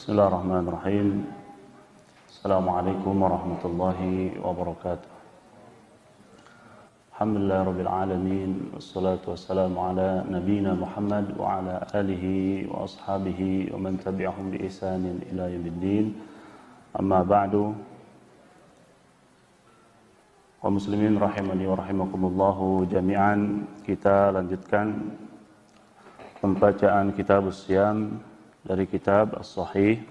Bismillahirrahmanirrahim. Assalamualaikum warahmatullahi wabarakatuh. Alhamdulillahirabbil alamin, wassalatu wassalamu ala nabiyyina Muhammad wa ala alihi wa ashabihi wa man tabi'ahum bi ihsanin ila yaumiddin. Amma ba'du. Kaum muslimin rahimani wa rahimakumullah jami'an, kita lanjutkan pembacaan kitab As-Siyam dari kitab As-Sahih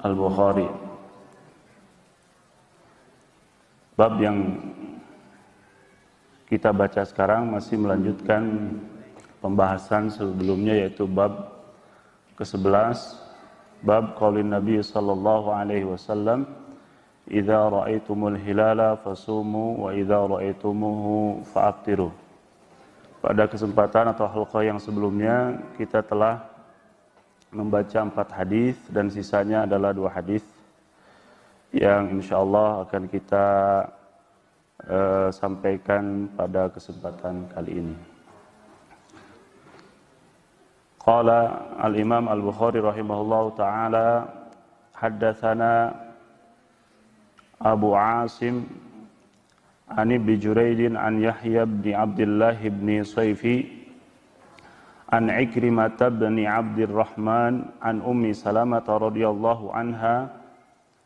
Al-Bukhari. Bab yang kita baca sekarang masih melanjutkan pembahasan sebelumnya, yaitu bab ke-11, bab qaulin Nabi sallallahu alaihi wasallam, "Idza ra'aitumul hilala fasumu wa idza ra'aitumuhu fa'aftiru." Pada kesempatan atau halqah yang sebelumnya kita telah membaca 4 hadis dan sisanya adalah 2 hadis yang insyaallah akan kita sampaikan pada kesempatan kali ini. Qala al-Imam Al-Bukhari rahimahullahu taala, haddatsana Abu Asim an Ibn Jurayd an Yahya bin Abdullah bin Sayfi an Ikrimah bin Abdurrahman an Ummi Salamah radhiyallahu anha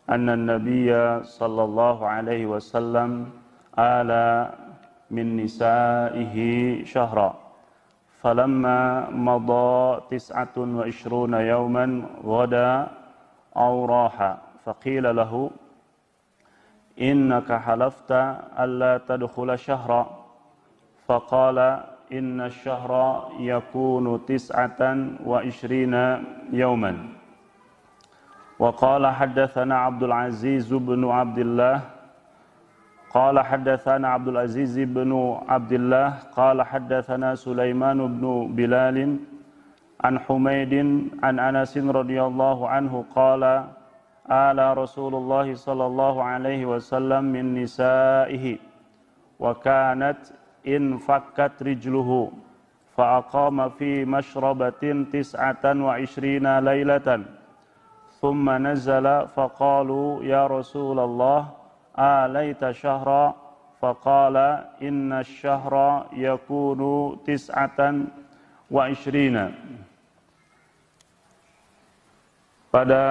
anna an-nabiyya sallallahu alaihi wasallam ala min nisaihi syahra falamma madha 29 yawman ghada aw raha faqila lahu innaka halafta alla tadkhula syahra faqala inna syahra yakunu 29 yawman. Wa qala haddatsana Abdul Aziz bin Abdullah qala haddatsana Abdul Aziz bin Abdullah qala haddatsana Sulaiman bin Bilal an Humaid an Anas radhiyallahu anhu qala ala Rasulullah sallallahu alaihi wasallam min nisaihi wa kanat in fakkat rijluhu fa aqama fi mashrabatin 29 lailatan thumma nazala faqalu ya Rasulullah alaita syahra faqala inna syahra yakunu 29. Pada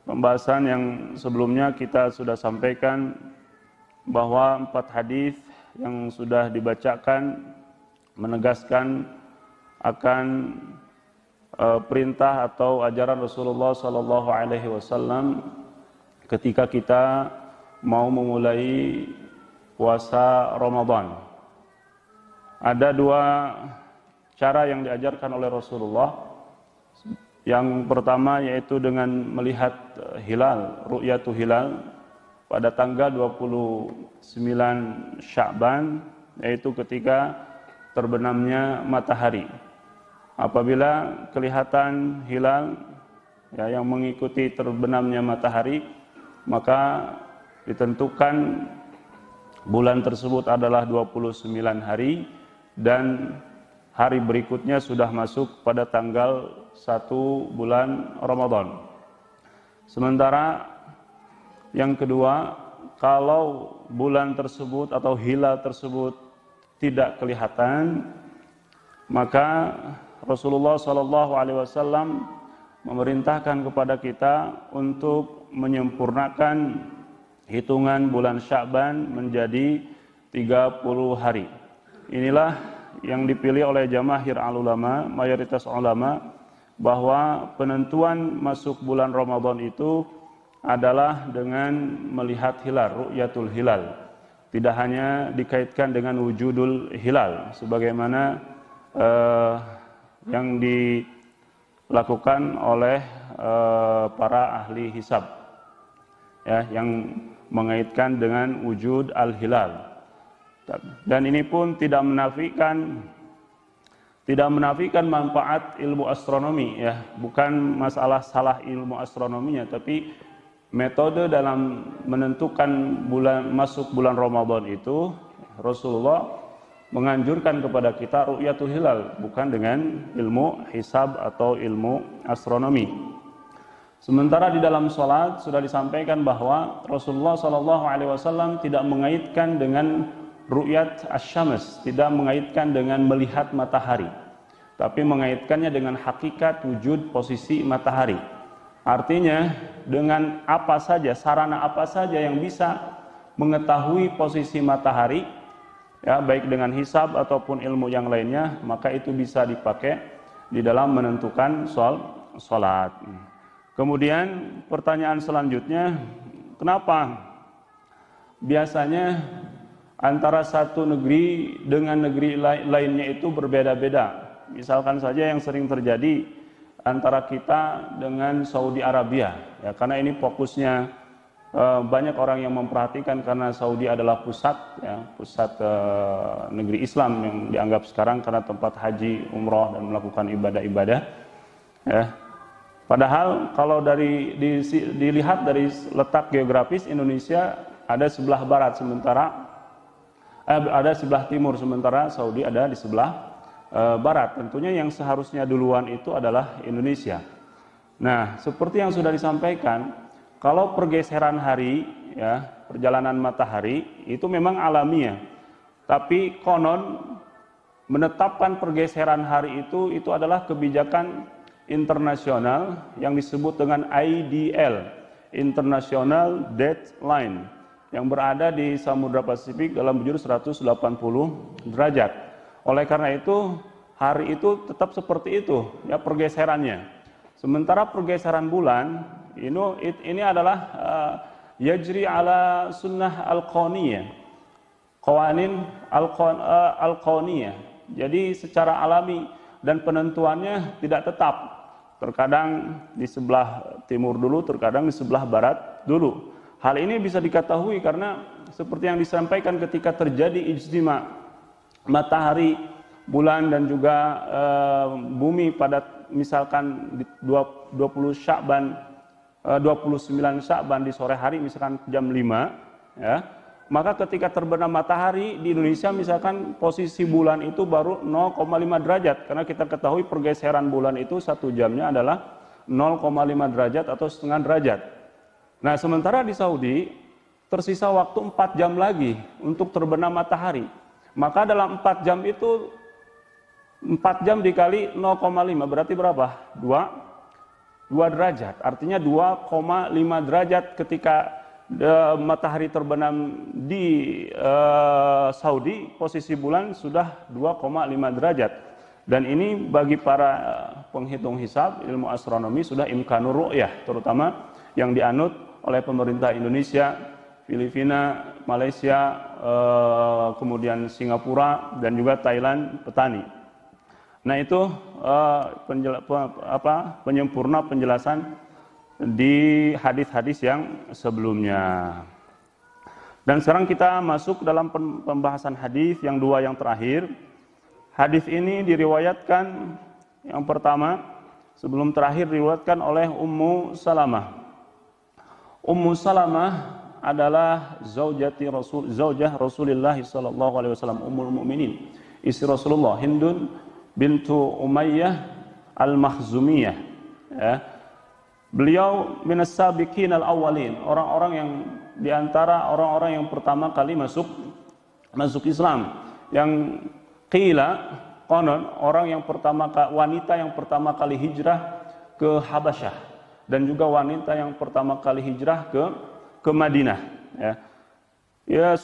pembahasan yang sebelumnya kita sudah sampaikan bahwa 4 hadis yang sudah dibacakan menegaskan akan perintah atau ajaran Rasulullah sallallahu alaihi wasallam ketika kita mau memulai puasa Ramadan. Ada 2 cara yang diajarkan oleh Rasulullah. Yang pertama yaitu dengan melihat hilal, ru'yatul hilal pada tanggal 29 Sya'ban, yaitu ketika terbenamnya matahari. Apabila kelihatan hilal yang mengikuti terbenamnya matahari, maka ditentukan bulan tersebut adalah 29 hari dan hari berikutnya sudah masuk pada tanggal 1 bulan Ramadan. Sementara yang kedua, kalau bulan tersebut atau hilal tersebut tidak kelihatan, maka Rasulullah SAW memerintahkan kepada kita untuk menyempurnakan hitungan bulan Sya'ban menjadi 30 hari. Inilah yang dipilih oleh jamaahir ulama, mayoritas ulama, bahwa penentuan masuk bulan Ramadan itu adalah dengan melihat hilal, ru'yatul hilal. Tidak hanya dikaitkan dengan wujudul hilal sebagaimana yang dilakukan oleh para ahli hisab, yang mengaitkan dengan wujud al-hilal. Dan ini pun tidak menafikan manfaat ilmu astronomi, bukan masalah salah ilmu astronominya, tapi metode dalam menentukan masuk bulan Ramadan itu Rasulullah menganjurkan kepada kita ru'yatul hilal, bukan dengan ilmu hisab atau ilmu astronomi. Sementara di dalam sholat sudah disampaikan bahwa Rasulullah SAW tidak mengaitkan dengan ru'yat asyams, tidak mengaitkan dengan melihat matahari, tapi mengaitkannya dengan hakikat wujud posisi matahari. Artinya dengan apa saja, sarana apa saja yang bisa mengetahui posisi matahari, ya, baik dengan hisab ataupun ilmu yang lainnya, maka itu bisa dipakai di dalam menentukan sholat. Kemudian pertanyaan selanjutnya, kenapa biasanya antara satu negeri dengan negeri lainnya itu berbeda-beda? Misalkan saja yang sering terjadi antara kita dengan Saudi Arabia, ya, karena ini fokusnya banyak orang yang memperhatikan karena Saudi adalah pusat, ya, pusat negeri Islam yang dianggap sekarang karena tempat haji, umroh dan melakukan ibadah-ibadah. Ya. Padahal kalau dilihat dari letak geografis, Indonesia ada sebelah barat ada sebelah timur, sementara Saudi ada di sebelah barat. Tentunya yang seharusnya duluan itu adalah Indonesia. Nah, seperti yang sudah disampaikan, kalau pergeseran hari, ya, perjalanan matahari itu memang alamiah. Tapi konon menetapkan pergeseran hari itu adalah kebijakan internasional yang disebut dengan IDL, International Deadline, yang berada di Samudra Pasifik dalam bujur 180 derajat. Oleh karena itu, hari itu tetap seperti itu, ya, pergeserannya. Sementara pergeseran bulan ini adalah yajri ala sunnah al-qauniyah, qawanin al-qauniyah. Jadi secara alami dan penentuannya tidak tetap. Terkadang di sebelah timur dulu, terkadang di sebelah barat dulu. Hal ini bisa diketahui karena seperti yang disampaikan ketika terjadi ijtima matahari, bulan dan juga bumi pada misalkan di 29 Sya'ban di sore hari, misalkan jam 5, ya. Maka ketika terbenam matahari di Indonesia misalkan posisi bulan itu baru 0,5 derajat, karena kita ketahui pergeseran bulan itu 1 jamnya adalah 0,5 derajat atau setengah derajat. Nah, sementara di Saudi tersisa waktu 4 jam lagi untuk terbenam matahari. Maka dalam 4 jam itu 4 jam dikali 0,5 berarti berapa? 2 derajat. Artinya 2,5 derajat ketika matahari terbenam di Saudi, posisi bulan sudah 2,5 derajat. Dan ini bagi para penghitung hisab ilmu astronomi sudah imkanur ru'yah, terutama yang dianut oleh pemerintah Indonesia, Filipina, Malaysia, kemudian Singapura dan juga Thailand, petani. Nah, itu penyempurna penjelasan di hadis-hadis yang sebelumnya. Dan sekarang kita masuk dalam pembahasan hadis yang dua yang terakhir. Hadis ini diriwayatkan, yang pertama sebelum terakhir diriwayatkan oleh Ummu Salamah. Ummu Salamah adalah zaujah Rasulullah sallallahu alaihi wasallam, ummul mukminin, istri Rasulullah, Hindun bintu Umayyah al-Makhzumiyah, ya. Beliau minas sabiqin al-awwalin, orang-orang yang diantara orang-orang yang pertama kali masuk Islam, yang qila konon orang yang wanita yang pertama kali hijrah ke Habasyah, dan juga wanita yang pertama kali hijrah ke Madinah, ya. Ya,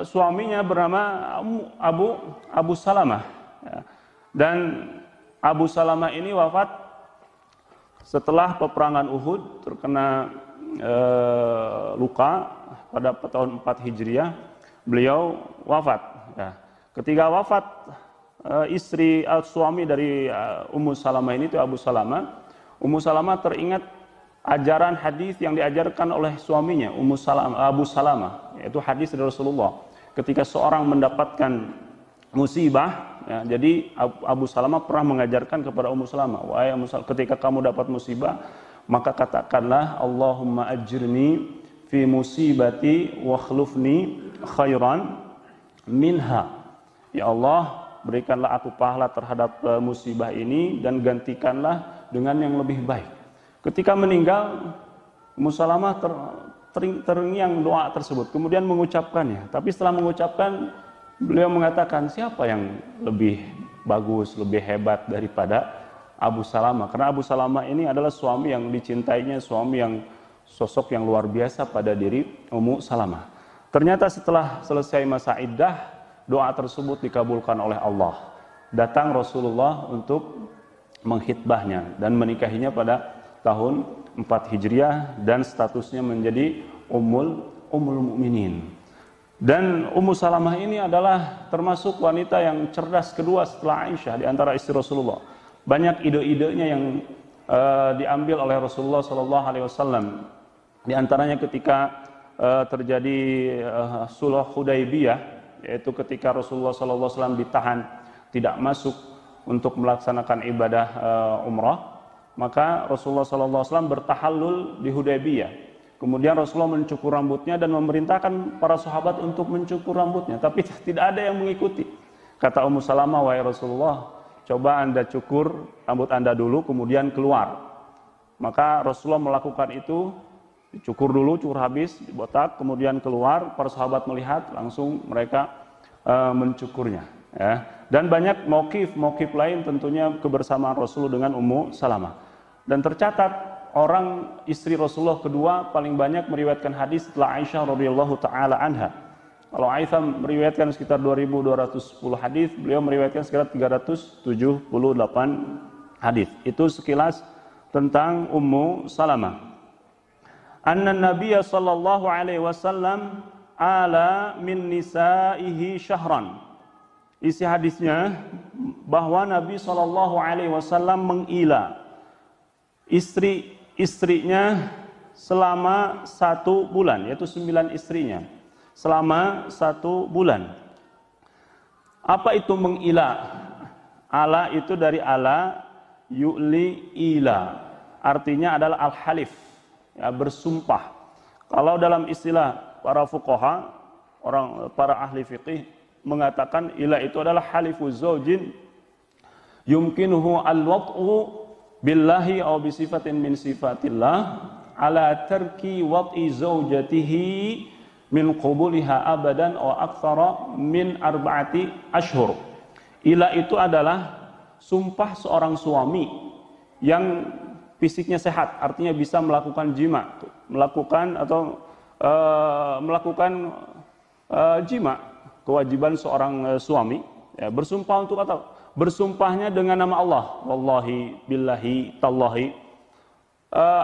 suaminya bernama Abu Salamah, ya. Dan Abu Salamah ini wafat setelah peperangan Uhud, terkena luka pada tahun 4 Hijriah, beliau wafat, ya. Ketika wafat suami dari Ummu Salamah ini, itu Abu Salamah, Ummu Salamah teringat ajaran hadis yang diajarkan oleh suaminya Abu Salamah, yaitu hadis dari Rasulullah. Ketika seorang mendapatkan musibah, ya, jadi Abu Salamah pernah mengajarkan kepada Ummu Salamah, wahai Ummu Salamah, ketika kamu dapat musibah, maka katakanlah Allahumma ajirni fi musibati wa khlufni khairan minha. Ya Allah, berikanlah aku pahala terhadap musibah ini dan gantikanlah dengan yang lebih baik. Ketika meninggal, Ummu Salamah terngiang doa tersebut, kemudian mengucapkannya. Tapi setelah mengucapkan, beliau mengatakan, siapa yang lebih bagus, lebih hebat daripada Abu Salamah? Karena Abu Salamah ini adalah suami yang dicintainya, suami yang sosok yang luar biasa pada diri Ummu Salamah. Ternyata setelah selesai masa iddah, doa tersebut dikabulkan oleh Allah. Datang Rasulullah untuk menghitbahnya dan menikahinya pada tahun 4 Hijriah dan statusnya menjadi Ummul Mukminin. Dan Ummu Salamah ini adalah termasuk wanita yang cerdas kedua setelah Aisyah di antara istri Rasulullah. Banyak ide-idenya yang diambil oleh Rasulullah SAW. Di antaranya ketika terjadi Sulh Hudaybiyah, yaitu ketika Rasulullah SAW ditahan tidak masuk untuk melaksanakan ibadah umrah, maka Rasulullah SAW bertahallul di Hudaybiyah. Kemudian Rasulullah mencukur rambutnya dan memerintahkan para sahabat untuk mencukur rambutnya, tapi tidak ada yang mengikuti. Kata Ummu Salamah, wahai Rasulullah, coba Anda cukur rambut Anda dulu, kemudian keluar. Maka Rasulullah melakukan itu, dicukur dulu, cukur habis, dibotak, kemudian keluar. Para sahabat melihat, langsung mereka mencukurnya. Ya. Dan banyak mauqif lain tentunya kebersamaan Rasulullah dengan Ummu Salamah. Dan tercatat orang istri Rasulullah kedua paling banyak meriwayatkan hadis setelah Aisyah radhiyallahu taala anha. Kalau Aisyah meriwayatkan sekitar 2210 hadis, beliau meriwayatkan sekitar 378 hadis. Itu sekilas tentang Ummu Salamah. Anna Nabiyya sallallahu alaihi wasallam ala min nisaihi syahran. Isi hadisnya bahwa Nabi sallallahu alaihi wasallam mengila istri-istrinya selama 1 bulan, yaitu 9 istrinya selama 1 bulan. Apa itu mengila? Ala itu dari ala yu'li ila, artinya adalah al-halif, ya, bersumpah. Kalau dalam istilah para fuqaha, para ahli fiqih mengatakan ila itu adalah halifu zaujin yumkinuhu al-wat'u billahi aw bi sifatin min sifatillah ala tarki wat'i zaujatihi min qubuliha abadan aw aktsara min 4 ashhur. Ila itu adalah sumpah seorang suami yang fisiknya sehat, artinya bisa melakukan jima, melakukan jima, kewajiban seorang suami, ya, bersumpah untuk apa? Bersumpahnya dengan nama Allah, wallahi, billahi, tallahi,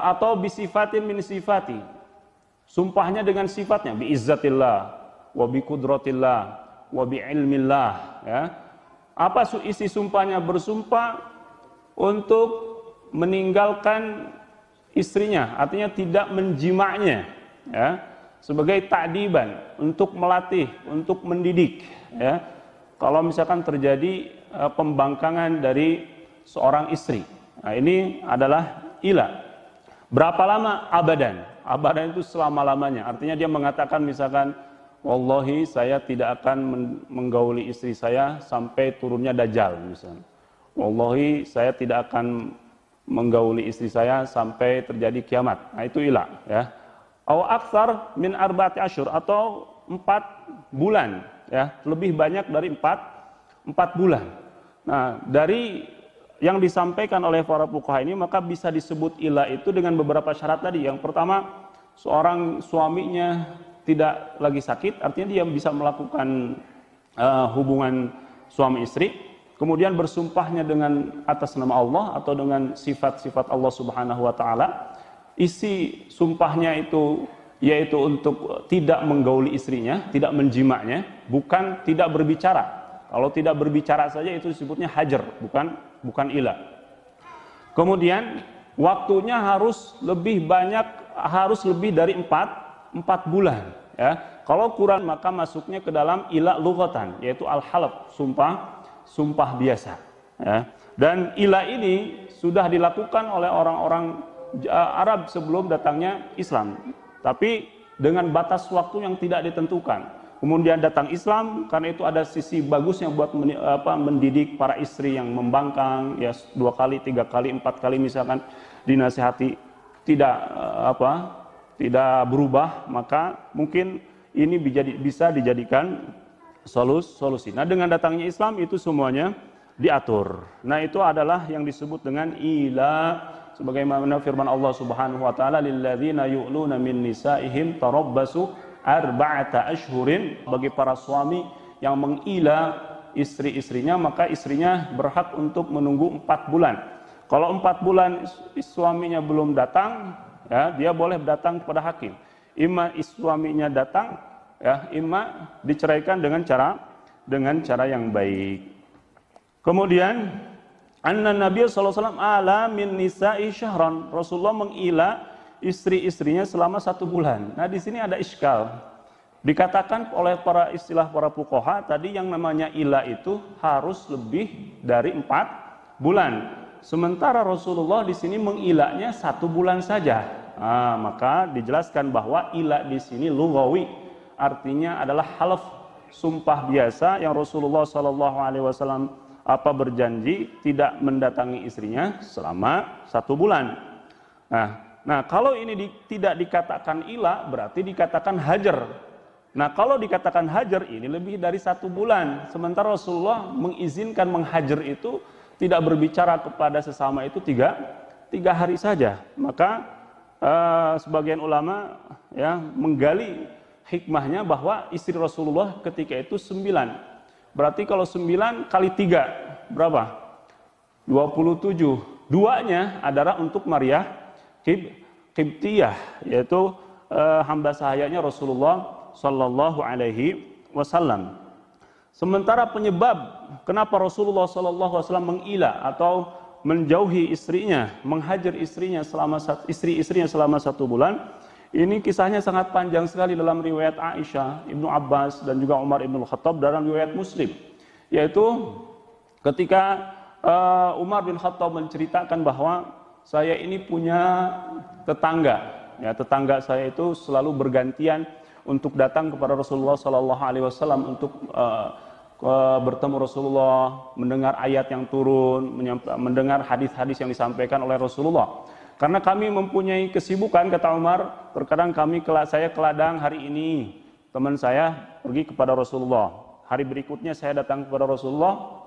atau bisifatin min sifati, sumpahnya dengan sifatnya, biizzatillah, wa biqudratillah, wa biilmillah, ya. Apa isi sumpahnya? Bersumpah untuk meninggalkan istrinya, artinya tidak menjimaknya, ya, sebagai ta'diban, untuk melatih, untuk mendidik, ya. Kalau misalkan terjadi pembangkangan dari seorang istri, nah ini adalah ila. Berapa lama? Abadan. Abadan itu selama-lamanya. Artinya dia mengatakan misalkan, wallahi saya tidak akan menggauli istri saya sampai turunnya Dajjal misalnya. Wallahi saya tidak akan menggauli istri saya sampai terjadi kiamat. Nah itu ila, ya. Aw aktsar min 4 ashhur, atau 4 bulan, ya, lebih banyak dari 4 bulan. Nah, dari yang disampaikan oleh para fuqaha ini, maka bisa disebut ila itu dengan beberapa syarat tadi. Yang pertama, seorang suaminya tidak lagi sakit, artinya dia bisa melakukan hubungan suami istri. Kemudian bersumpahnya dengan atas nama Allah atau dengan sifat-sifat Allah Subhanahu wa taala. Isi sumpahnya itu yaitu untuk tidak menggauli istrinya, tidak menjimaknya, bukan tidak berbicara. Kalau tidak berbicara saja itu disebutnya hajar, bukan ila. Kemudian waktunya harus lebih banyak, harus lebih dari 4 bulan, ya. Kalau kurang maka masuknya ke dalam ila lughatan, yaitu al-halaf, sumpah biasa, ya. Dan ila ini sudah dilakukan oleh orang-orang Arab sebelum datangnya Islam, tapi dengan batas waktu yang tidak ditentukan. Kemudian datang Islam, karena itu ada sisi bagusnya buat mendidik para istri yang membangkang, ya 2 kali, 3 kali, 4 kali misalkan dinasihati tidak berubah, maka mungkin ini bisa dijadikan solusi. Nah, dengan datangnya Islam itu semuanya diatur. Nah, itu adalah yang disebut dengan ila, sebagaimana firman Allah Subhanahu wa taala, lilladzina yu'luna min nisaihim tarabbasu arba'ata ashhurin, bagi para suami yang mengila istri-istrinya, maka istrinya berhak untuk menunggu 4 bulan. Kalau 4 bulan suaminya belum datang, ya, dia boleh datang kepada hakim. Imma suaminya datang, ya, imma diceraikan dengan cara yang baik. Kemudian anna Nabi sallallahu alaihi wasallam ala min nisa'i syahran, Rasulullah mengila istri-istrinya selama 1 bulan. Nah, di sini ada iskal. Dikatakan oleh para fuqaha tadi yang namanya ila itu harus lebih dari 4 bulan. Sementara Rasulullah di sini mengilanya 1 bulan saja. Nah, maka dijelaskan bahwa ila di sini lughawi, artinya adalah halaf, sumpah biasa yang Rasulullah sallallahu alaihi wasallam berjanji tidak mendatangi istrinya selama 1 bulan. Nah, kalau ini tidak dikatakan ila, berarti dikatakan hajar. Nah, kalau dikatakan hajar ini lebih dari 1 bulan. Sementara Rasulullah mengizinkan menghajar itu tidak berbicara kepada sesama itu 3 hari saja. Maka sebagian ulama, ya, menggali hikmahnya bahwa istri Rasulullah ketika itu 9. Berarti kalau 9 kali 3 berapa? 27. Duanya adalah untuk Maryah Qibtiyah, yaitu hamba sahayanya Rasulullah sallallahu alaihi wasallam. Sementara penyebab kenapa Rasulullah sallallahu alaihi wasallam mengila atau menjauhi istrinya, menghajar istrinya selama istri-istrinya selama 1 bulan, ini kisahnya sangat panjang sekali dalam riwayat Aisyah, Ibnu Abbas, dan juga Umar Ibn Khattab dalam riwayat Muslim. Yaitu ketika Umar bin Khattab menceritakan bahwa saya ini punya tetangga. Ya, tetangga saya itu selalu bergantian untuk datang kepada Rasulullah SAW untuk bertemu Rasulullah, mendengar ayat yang turun, mendengar hadis-hadis yang disampaikan oleh Rasulullah. Karena kami mempunyai kesibukan, kata Umar, terkadang saya ke ladang hari ini, teman saya pergi kepada Rasulullah. Hari berikutnya saya datang kepada Rasulullah,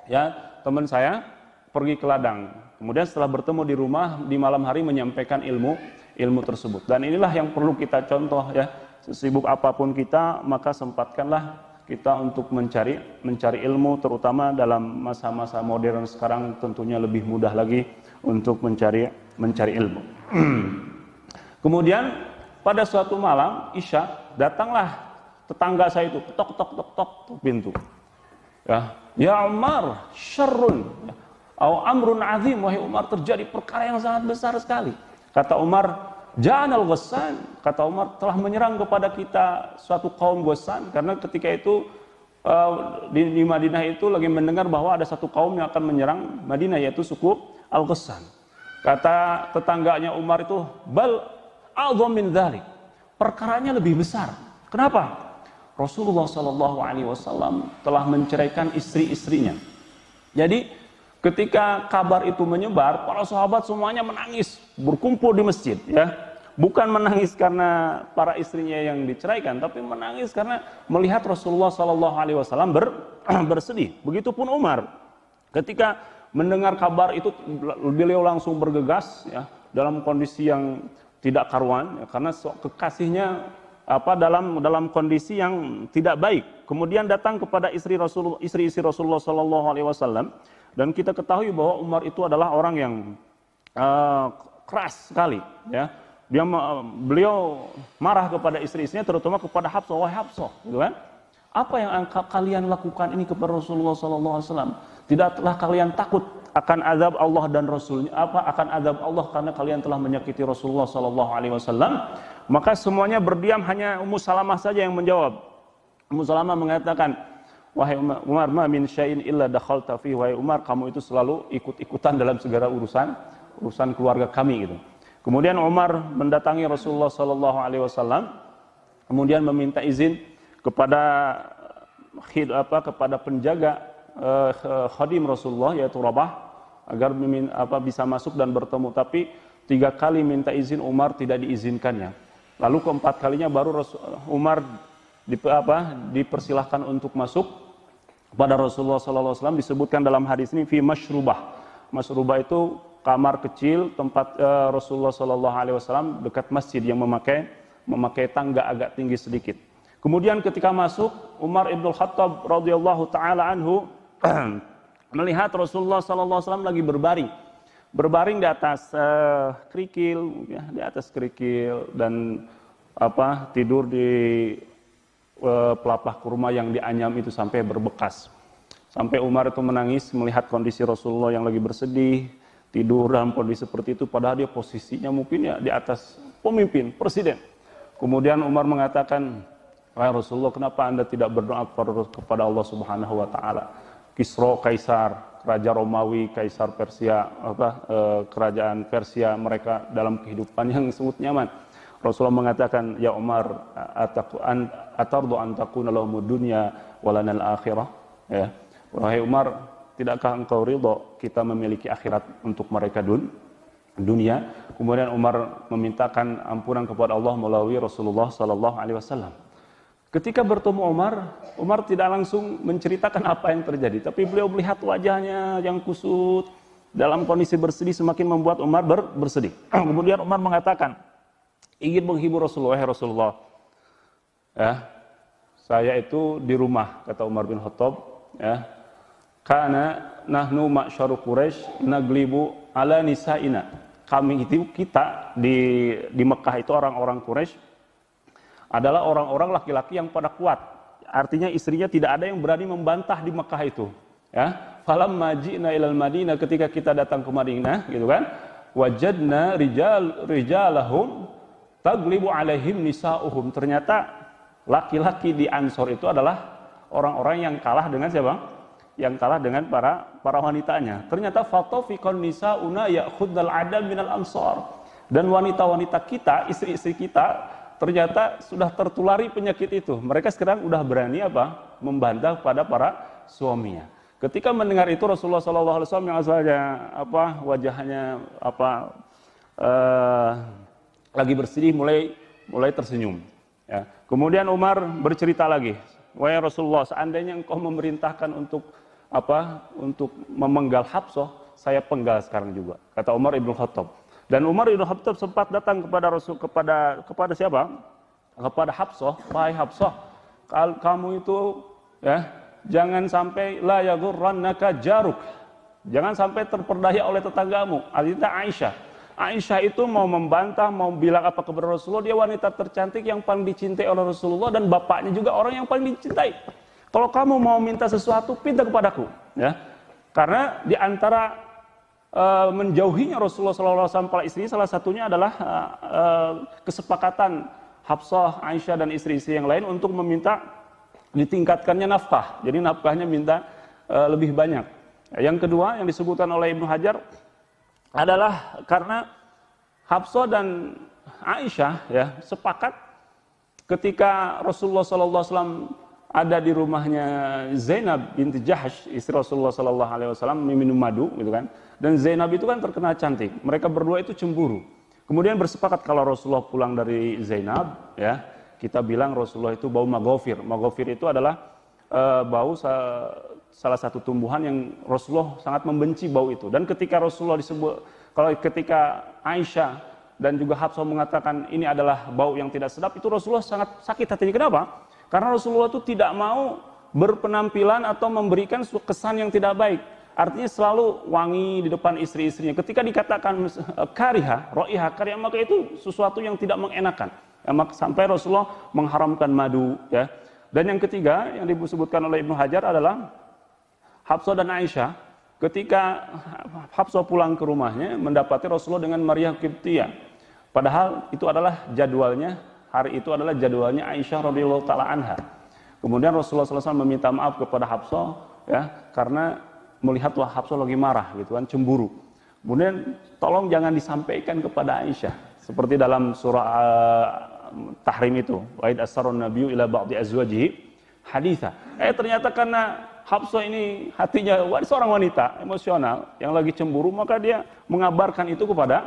ya, teman saya pergi ke ladang. Kemudian setelah bertemu di rumah, di malam hari menyampaikan ilmu tersebut. Dan inilah yang perlu kita contoh, ya. Sesibuk apapun kita, maka sempatkanlah kita untuk mencari ilmu, terutama dalam masa-masa modern sekarang tentunya lebih mudah lagi untuk mencari ilmu. Kemudian pada suatu malam Isya, datanglah tetangga saya itu, tok pintu. Ya Umar, syarrun, au amrun azim, wahai Umar, terjadi perkara yang sangat besar sekali. Kata Umar, Ja'anal Ghassan, kata Umar, telah menyerang kepada kita suatu kaum Ghassan, karena ketika itu di Madinah itu lagi mendengar bahwa ada satu kaum yang akan menyerang Madinah, yaitu suku Al-Ghassan. Kata tetangganya Umar itu, bal a'dham min dzalik, perkaranya lebih besar. Kenapa? Rasulullah SAW telah menceraikan istri-istrinya. Jadi ketika kabar itu menyebar, para sahabat semuanya menangis, berkumpul di masjid, ya. Bukan menangis karena para istrinya yang diceraikan, tapi menangis karena melihat Rasulullah SAW bersedih. Begitupun Umar, ketika mendengar kabar itu, beliau langsung bergegas, ya, dalam kondisi yang tidak karuan, ya, karena kekasihnya dalam kondisi yang tidak baik. Kemudian datang kepada istri-istri Rasulullah SAW. Dan kita ketahui bahwa Umar itu adalah orang yang keras sekali, ya. Beliau marah kepada istri-istrinya, terutama kepada Hafsah, wahai Hafsah, gitu kan? Apa yang kalian lakukan ini kepada Rasulullah SAW? Tidaklah kalian takut akan azab Allah dan Rasulnya? Akan azab Allah karena kalian telah menyakiti Rasulullah SAW? Maka semuanya berdiam, hanya Ummu Salamah saja yang menjawab. Ummu Salamah mengatakan, wahai Umar, ma min syai'in illa dakhalta fihi, wahai Umar, kamu itu selalu ikut-ikutan dalam segala urusan keluarga kami, gitu. Kemudian Umar mendatangi Rasulullah SAW, kemudian meminta izin kepada penjaga khadim Rasulullah, yaitu Rabah, agar bisa masuk dan bertemu. Tapi 3 kali minta izin Umar tidak diizinkannya. Lalu keempat kalinya baru Umar dipersilahkan untuk masuk pada Rasulullah SAW. Disebutkan dalam hadis ini fi masyrubah. Masyrubah itu kamar kecil tempat Rasulullah SAW dekat masjid yang memakai tangga agak tinggi sedikit. Kemudian ketika masuk, Umar ibn Khattab radhiyallahu taala anhu melihat Rasulullah SAW lagi berbaring di atas kerikil, ya, di atas kerikil dan tidur di pelepah kurma yang dianyam itu sampai berbekas. Sampai Umar itu menangis melihat kondisi Rasulullah yang lagi bersedih, tidur dalam kondisi seperti itu, padahal dia posisinya mungkin ya di atas pemimpin, presiden. Kemudian Umar mengatakan, "Wahai Rasulullah, kenapa Anda tidak berdoa kepada Allah Subhanahu wa taala? Kisra Kaisar, Raja Romawi, Kaisar Persia, kerajaan Persia mereka dalam kehidupan yang sangat nyaman." Rasulullah mengatakan, "Ya Umar, atardu an takuna lahumud dunya wa lanal akhirah?" Ya. Wahai Umar, tidakkah engkau ridho kita memiliki akhirat untuk mereka dunia? Kemudian Umar memintakan ampunan kepada Allah melalui Rasulullah sallallahu alaihi wasallam. Ketika bertemu Umar tidak langsung menceritakan apa yang terjadi, tapi beliau melihat wajahnya yang kusut dalam kondisi bersedih semakin membuat Umar bersedih. Kemudian Umar mengatakan, ingin menghibur Rasulullah, "Wahai Rasulullah, ya, saya itu di rumah," kata Umar bin Khattab, ya, "karena nahnu ma'syaru Quraisy naglibu ala nisa'ina." Kami itu, kita di Mekah itu orang-orang Quraisy adalah orang-orang laki-laki yang pada kuat. Artinya istrinya tidak ada yang berani membantah di Mekah itu. Ya, falamma ji'na ilal Madinah, ketika kita datang ke Madinah, gitu kan, wajadna rijalahum taglibu alaihim nisa'uhum. Ternyata laki-laki di Ansor itu adalah orang-orang yang kalah dengan siapa? Yang kalah dengan para wanitanya. Ternyata fatafiqan nisa'una ya'khudnal adab minal ansor. Dan wanita-wanita kita, istri-istri kita ternyata sudah tertulari penyakit itu. Mereka sekarang udah berani membantah pada para suaminya. Ketika mendengar itu Rasulullah SAW yang asalnya wajahnya lagi bersedih mulai tersenyum. Ya. Kemudian Umar bercerita lagi, "Wahai Rasulullah, seandainya engkau memerintahkan untuk memenggal Hafsah, saya penggal sekarang juga," kata Umar ibn Khattab. Dan Umar ibn Khattab sempat datang kepada Rasul kepada siapa? Kepada Hafsah, "Wahai Hafsah, kamu itu ya jangan sampai la yaghurrannaka jaruk." Jangan sampai terperdaya oleh tetanggamu. Artinya Aisyah. Aisyah itu mau membantah, mau bilang apa kepada Rasulullah, dia wanita tercantik yang paling dicintai oleh Rasulullah dan bapaknya juga orang yang paling dicintai. Kalau kamu mau minta sesuatu, minta kepadaku, ya. Karena di antara menjauhinya Rasulullah SAW para istri, salah satunya adalah kesepakatan Hafsah, Aisyah dan istri-istri yang lain untuk meminta ditingkatkannya nafkah. Jadi nafkahnya minta lebih banyak. Yang kedua yang disebutkan oleh Ibnu Hajar adalah karena Hafsah dan Aisyah ya sepakat ketika Rasulullah SAW ada di rumahnya Zainab binti Jahsh, istri Rasulullah SAW, minum madu, gitu kan. Dan Zainab itu kan terkenal cantik. Mereka berdua itu cemburu. Kemudian bersepakat kalau Rasulullah pulang dari Zainab, ya, kita bilang Rasulullah itu bau maghofir. Maghofir itu adalah bau salah satu tumbuhan yang Rasulullah sangat membenci bau itu. Dan ketika Rasulullah ketika Aisyah dan juga Hafsah mengatakan ini adalah bau yang tidak sedap, itu Rasulullah sangat sakit hatinya. Kenapa? Karena Rasulullah itu tidak mau berpenampilan atau memberikan kesan yang tidak baik. Artinya selalu wangi di depan istri-istrinya. Ketika dikatakan kariha, ro'iha, kariha, maka itu sesuatu yang tidak mengenakan. Ya, sampai Rasulullah mengharamkan madu. Ya. Dan yang ketiga yang disebutkan oleh Ibnu Hajar adalah Hafsah dan Aisyah. Ketika Hafsah pulang ke rumahnya, mendapati Rasulullah dengan Maria Qibtiyah. Padahal itu adalah jadwalnya. Hari itu adalah jadwalnya Aisyah radhiyallahu taala anha. Kemudian Rasulullah SAW meminta maaf kepada Hafsah ya karena melihat Hafsah lagi marah gitu kan, cemburu. Kemudian tolong jangan disampaikan kepada Aisyah seperti dalam surah Tahrim itu, wa id asarun nabiyyu ila ba'di azwajihi haditha. Ternyata karena Hafsah ini hatinya seorang wanita emosional yang lagi cemburu, maka dia mengabarkan itu kepada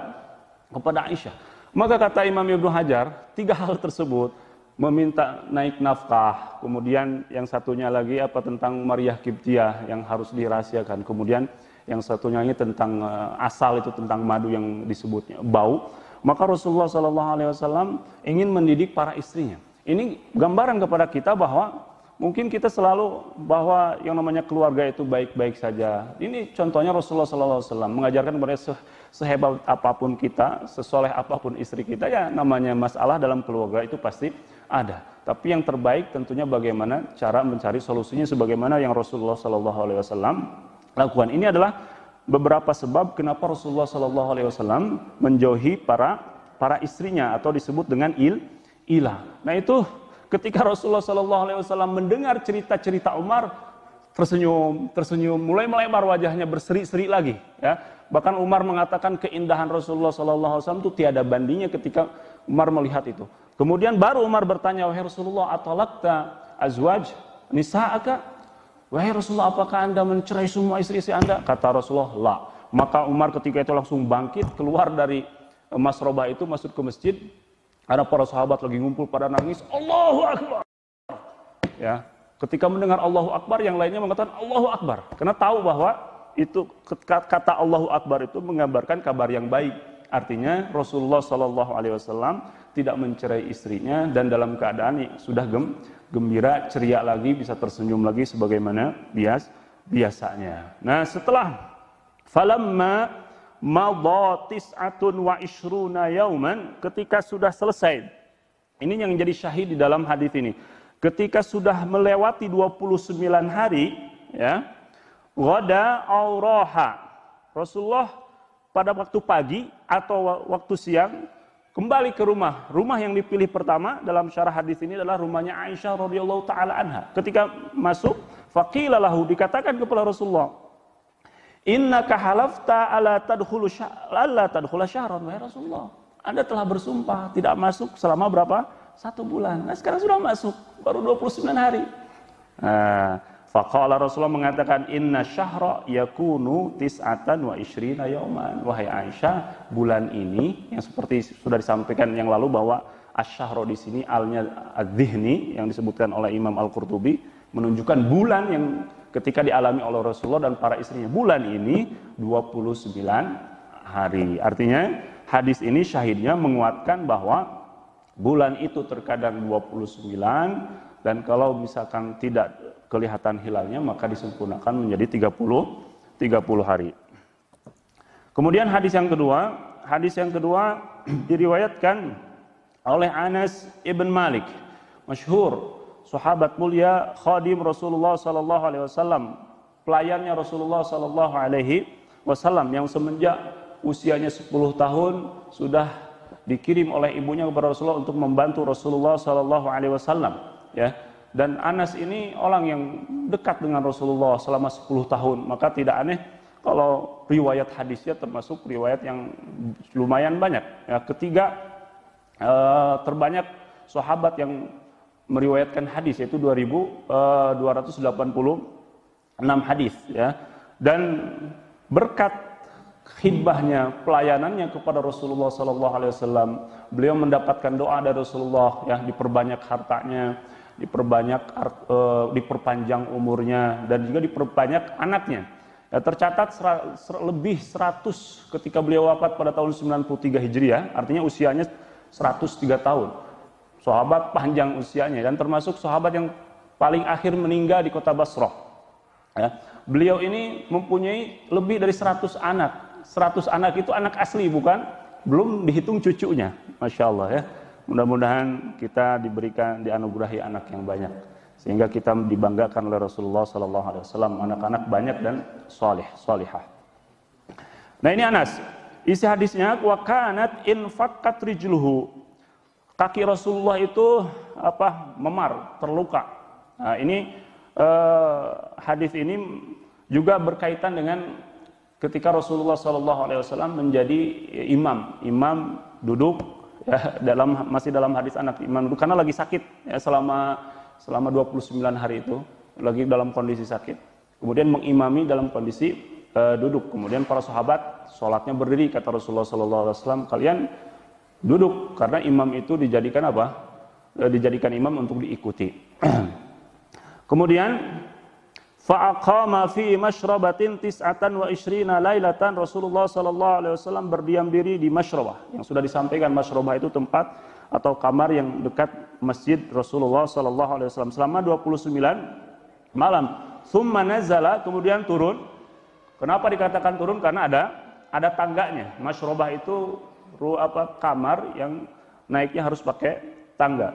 kepada Aisyah. Maka kata Imam Ibnu Hajar, 3 hal tersebut, meminta naik nafkah, kemudian yang satunya lagi tentang Maryah Qibtiyah yang harus dirahasiakan, kemudian yang satunya ini tentang asal itu tentang madu yang disebutnya bau. Maka Rasulullah SAW ingin mendidik para istrinya. Ini gambaran kepada kita bahwa mungkin kita selalu bahwa yang namanya keluarga itu baik-baik saja. Ini contohnya Rasulullah SAW mengajarkan kepada sehebat apapun kita, sesoleh apapun istri kita, ya namanya masalah dalam keluarga itu pasti ada. Tapi yang terbaik tentunya bagaimana cara mencari solusinya sebagaimana yang Rasulullah SAW lakukan. Ini adalah beberapa sebab kenapa Rasulullah SAW menjauhi para istrinya atau disebut dengan ilah. Nah itu ketika Rasulullah SAW mendengar cerita-cerita Umar, tersenyum, mulai melebar wajahnya, berseri-seri lagi. Ya. Bahkan Umar mengatakan keindahan Rasulullah SAW itu tiada bandingnya ketika Umar melihat itu. Kemudian baru Umar bertanya, wahai Rasulullah, atalakta azwaj nisa'aka? Wahai Rasulullah, apakah anda mencerai semua istri-istri anda? Kata Rasulullah, la. Maka Umar ketika itu langsung bangkit, keluar dari masrobah itu, masuk ke masjid. Ada para sahabat lagi ngumpul pada nangis, Allahu Akbar. Ya, ketika mendengar Allahu Akbar, yang lainnya mengatakan Allahu Akbar. Karena tahu bahwa itu kata Allahu Akbar itu menggambarkan kabar yang baik. Artinya Rasulullah SAW tidak mencerai istrinya dan dalam keadaan sudah gembira, ceria lagi, bisa tersenyum lagi sebagaimana biasanya. Nah, setelah falamma madha tis'atun wa ishruna yauman, ketika sudah selesai. Ini yang jadi syahid di dalam hadis ini. Ketika sudah melewati 29 hari, ya, ghada auraha. Rasulullah pada waktu pagi atau waktu siang kembali ke rumah. Rumah yang dipilih pertama dalam syarah hadis ini adalah rumahnya Aisyah radhiyallahu taala anha. Ketika masuk, faqila lahu, dikatakan kepada Rasulullah, innaka halafta alla tadkhula syahran. Wahai Rasulullah, Anda telah bersumpah tidak masuk selama berapa? 1 bulan. Nah, sekarang sudah masuk, baru 29 hari. Nah, faqala Rasulullah mengatakan, inna syahra yakunu tis'atan wa ishrina yauman. Wahai Aisyah, bulan ini yang seperti sudah disampaikan yang lalu bahwa asy-syahra di sini alnya adz-dzihni yang disebutkan oleh Imam Al-Qurtubi menunjukkan bulan yang ketika dialami oleh Rasulullah dan para istrinya. Bulan ini 29 hari. Artinya hadis ini syahidnya menguatkan bahwa bulan itu terkadang 29 dan kalau misalkan tidak kelihatan hilalnya maka disempurnakan menjadi 30 hari. Kemudian hadis yang kedua diriwayatkan oleh Anas ibn Malik, masyhur sahabat mulia, khadim Rasulullah sallallahu alaihi wasallam, pelayannya Rasulullah sallallahu alaihi wasallam yang semenjak usianya 10 tahun sudah dikirim oleh ibunya kepada Rasulullah untuk membantu Rasulullah sallallahu alaihi wasallam, ya. Dan Anas ini orang yang dekat dengan Rasulullah selama 10 tahun, maka tidak aneh kalau riwayat hadisnya termasuk riwayat yang lumayan banyak. Ya, ketiga terbanyak sahabat yang meriwayatkan hadis, yaitu 2.286 hadis, ya. Dan berkat khidbahnya, pelayanannya kepada Rasulullah SAW, beliau mendapatkan doa dari Rasulullah, ya, diperbanyak hartanya, diperpanjang umurnya, dan juga diperbanyak anaknya. Ya, tercatat lebih 100 ketika beliau wafat pada tahun 93 Hijriah, artinya usianya 103 tahun. Sahabat panjang usianya dan termasuk sahabat yang paling akhir meninggal di kota Basrah. Ya, beliau ini mempunyai lebih dari 100 anak. 100 anak itu anak asli, belum dihitung cucunya. Masya Allah, ya. Mudah-mudahan kita dianugerahi anak yang banyak sehingga kita dibanggakan oleh Rasulullah SAW, anak-anak banyak dan salihah. Nah, ini Anas. Isi hadisnya, wa kanat infaqat rijluhu. Kaki Rasulullah itu memar, terluka. Nah, ini hadis ini juga berkaitan dengan ketika Rasulullah SAW menjadi imam duduk, ya, masih dalam hadis anak, imam duduk karena lagi sakit, ya, selama 29 hari itu lagi dalam kondisi sakit. Kemudian mengimami dalam kondisi duduk. Kemudian para sahabat sholatnya berdiri, kata Rasulullah SAW, kalian duduk karena imam itu dijadikan apa? Dijadikan imam untuk diikuti. Kemudian fa'aqama fi masyrabatin tis'atan wa ishrina lailatan. Rasulullah SAW berdiam diri di masyrabah. Yang sudah disampaikan, masyrabah itu tempat atau kamar yang dekat masjid Rasulullah SAW selama 29 malam. Thumma nazala, kemudian turun. Kenapa dikatakan turun? Karena ada tangganya. Masyrabah itu kamar yang naiknya harus pakai tangga.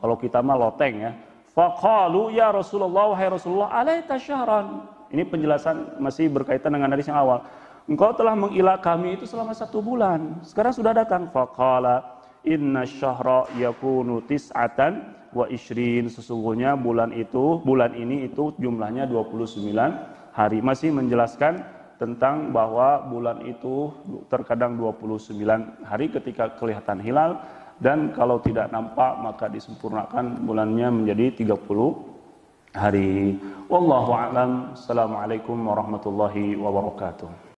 Kalau kita mah loteng ya. Faqalu ya Rasulullah, wahai Rasulullah, alaita syahran. Ini penjelasan masih berkaitan dengan hadis yang awal. Engkau telah mengilah kami itu selama 1 bulan. Sekarang sudah datang. Faqala inna syahra yakunu tis'atan wa ishrin. Sesungguhnya bulan ini itu jumlahnya 29 hari. Masih menjelaskan tentang bahwa bulan itu terkadang 29 hari ketika kelihatan hilal. Dan kalau tidak nampak maka disempurnakan bulannya menjadi 30 hari. Wallahu a'lam. Assalamualaikum warahmatullahi wabarakatuh.